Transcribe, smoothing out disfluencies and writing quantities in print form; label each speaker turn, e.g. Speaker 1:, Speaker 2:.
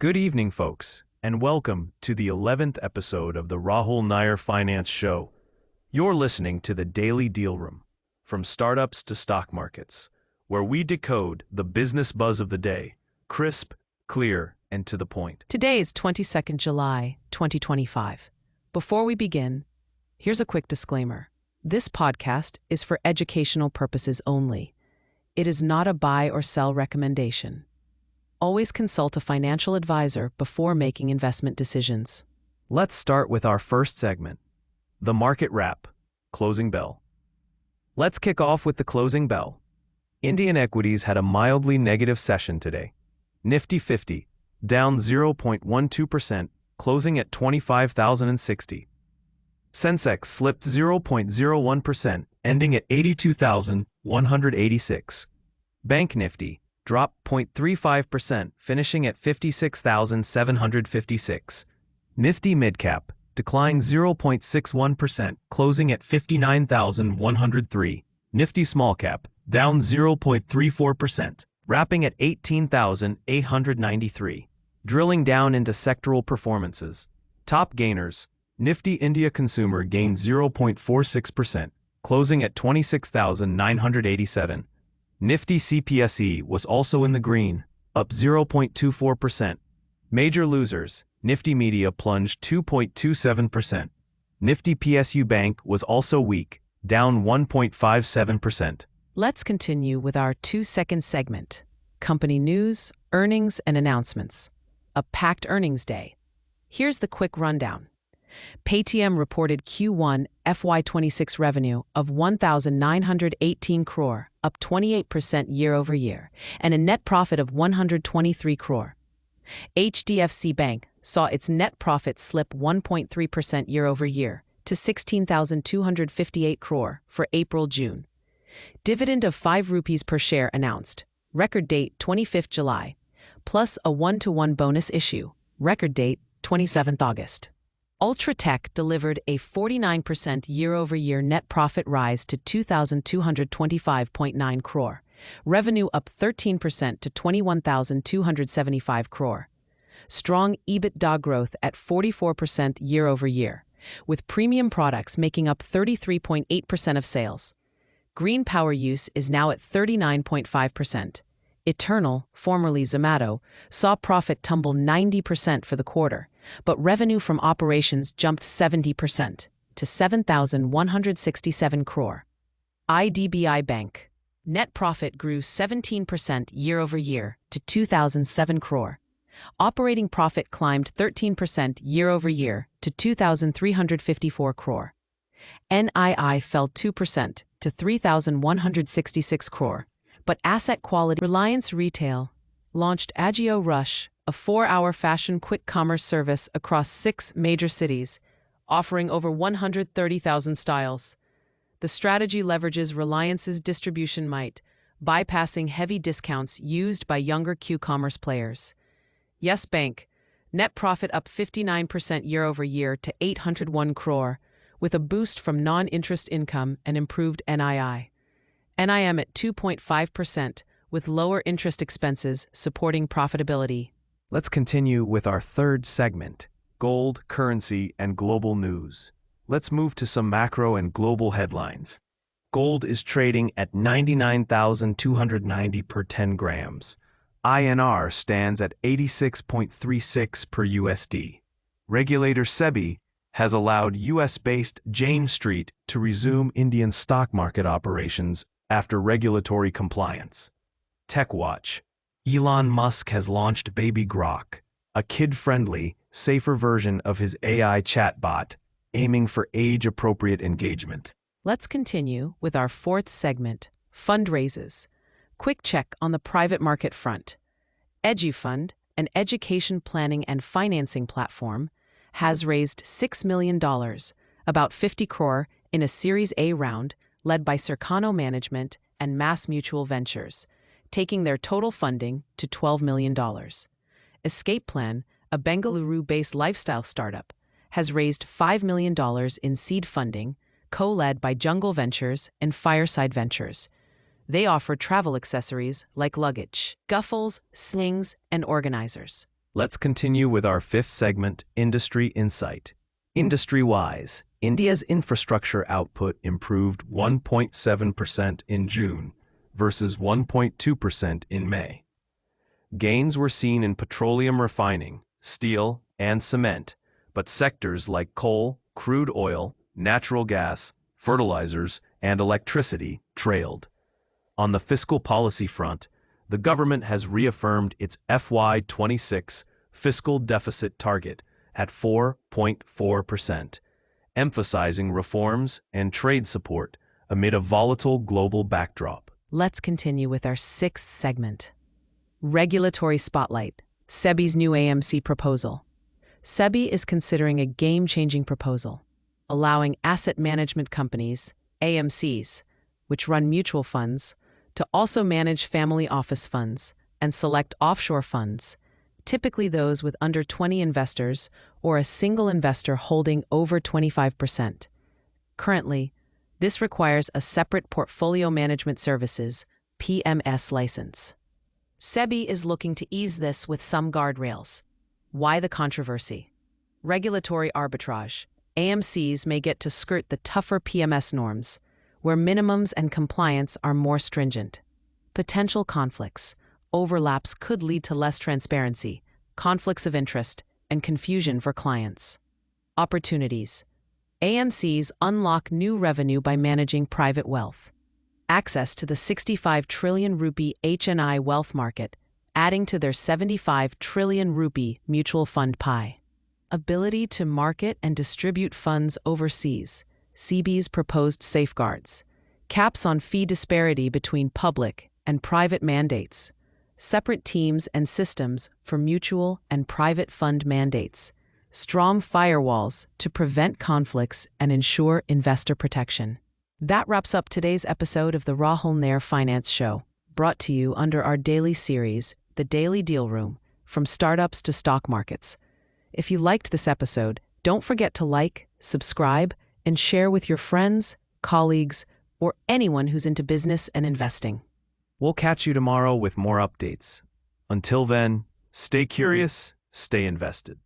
Speaker 1: Good evening, folks, and welcome to the 11th episode of the Rahul Nair Finance Show. You're listening to the Daily Dealroom, from startups to stock markets, where we decode the business buzz of the day, crisp, clear, and to the point.
Speaker 2: Today is 22nd July, 2025. Before we begin, here's a quick disclaimer. This podcast is for educational purposes only. It is not a buy or sell recommendation. Always consult a financial advisor before making investment decisions.
Speaker 1: Let's start with our first segment, the market wrap, closing bell. Let's kick off with the closing bell. Indian equities had a mildly negative session today. Nifty 50, down 0.12%, closing at 25,060. Sensex slipped 0.01%, ending at 82,186. Bank Nifty dropped 0.35%, finishing at 56,756. Nifty Midcap declined 0.61%, closing at 59,103. Nifty Smallcap down 0.34%, wrapping at 18,893. Drilling down into sectoral performances. Top gainers. Nifty India Consumer gained 0.46%, closing at 26,987. Nifty CPSE was also in the green, up 0.24%. Major losers, Nifty Media plunged 2.27%. Nifty PSU Bank was also weak, down 1.57%.
Speaker 2: Let's continue with our 2-second segment, company news, earnings, and announcements. A packed earnings day. Here's the quick rundown. Paytm reported Q1 FY26 revenue of 1,918 crore, up 28% year-over-year, and a net profit of 123 crore. HDFC Bank saw its net profit slip 1.3% year-over-year to 16,258 crore for April-June. Dividend of 5 rupees per share announced, record date 25th July, plus a 1-to-1 bonus issue, record date 27th August. UltraTech delivered a 49% year-over-year net profit rise to 2,225.9 crore, revenue up 13% to 21,275 crore. Strong EBITDA growth at 44% year-over-year, with premium products making up 33.8% of sales. Green power use is now at 39.5%. Eternal, formerly Zomato, saw profit tumble 90% for the quarter, but revenue from operations jumped 70% to 7,167 crore. IDBI Bank. Net profit grew 17% year-over-year to 2,007 crore. Operating profit climbed 13% year-over-year to 2,354 crore. NII fell 2% to 3,166 crore. But asset quality. Reliance Retail launched Ajio Rush, a 4-hour fashion quick commerce service across 6 major cities, offering over 130,000 styles. The strategy leverages Reliance's distribution might, bypassing heavy discounts used by younger Q-commerce players. Yes Bank, net profit up 59% year-over-year to 801 crore, with a boost from non-interest income and improved NII. NIM at 2.5%, with lower interest expenses supporting profitability.
Speaker 1: Let's continue with our third segment, gold, currency, and global news. Let's move to some macro and global headlines. Gold is trading at 99,290 per 10 grams. INR stands at 86.36 per USD. Regulator SEBI has allowed US-based Jane Street to resume Indian stock market operations after regulatory compliance. TechWatch. Elon Musk has launched Baby Grok, a kid-friendly, safer version of his AI chatbot, aiming for age-appropriate engagement.
Speaker 2: Let's continue with our fourth segment, fundraisers. Quick check on the private market front. EduFund, an education planning and financing platform, has raised $6 million, about 50 crore, in a Series A round, led by Circano Management and Mass Mutual Ventures, taking their total funding to $12 million. Escape Plan, a Bengaluru-based lifestyle startup, has raised $5 million in seed funding, co-led by Jungle Ventures and Fireside Ventures. They offer travel accessories like luggage, guffels, slings, and organizers.
Speaker 1: Let's continue with our fifth segment, Industry Insight. Industry-wise, India's infrastructure output improved 1.7% in June versus 1.2% in May. Gains were seen in petroleum refining, steel, and cement, but sectors like coal, crude oil, natural gas, fertilizers, and electricity trailed. On the fiscal policy front, the government has reaffirmed its FY26 fiscal deficit target at 4.4%, emphasizing reforms and trade support amid a volatile global backdrop.
Speaker 2: Let's continue with our sixth segment. Regulatory Spotlight, SEBI's new AMC proposal. SEBI is considering a game-changing proposal, allowing asset management companies, AMCs, which run mutual funds, to also manage family office funds and select offshore funds, typically those with under 20 investors or a single investor holding over 25%. Currently, this requires a separate Portfolio Management Services (PMS) license. SEBI is looking to ease this with some guardrails. Why the controversy? Regulatory arbitrage. AMCs may get to skirt the tougher PMS norms, where minimums and compliance are more stringent. Potential conflicts. Overlaps could lead to less transparency, conflicts of interest, and confusion for clients. Opportunities. AMCs unlock new revenue by managing private wealth. Access to the 65 trillion rupee HNI wealth market, adding to their 75 trillion rupee mutual fund pie. Ability to market and distribute funds overseas. SEBI's proposed safeguards. Caps on fee disparity between public and private mandates. Separate teams and systems for mutual and private fund mandates. Strong firewalls to prevent conflicts and ensure investor protection. That wraps up today's episode of the Rahul Nair Finance Show, brought to you under our daily series, The Daily Dealroom, from startups to stock markets. If you liked this episode, don't forget to like, subscribe, and share with your friends, colleagues, or anyone who's into business and investing.
Speaker 1: We'll catch you tomorrow with more updates. Until then, stay curious, stay invested.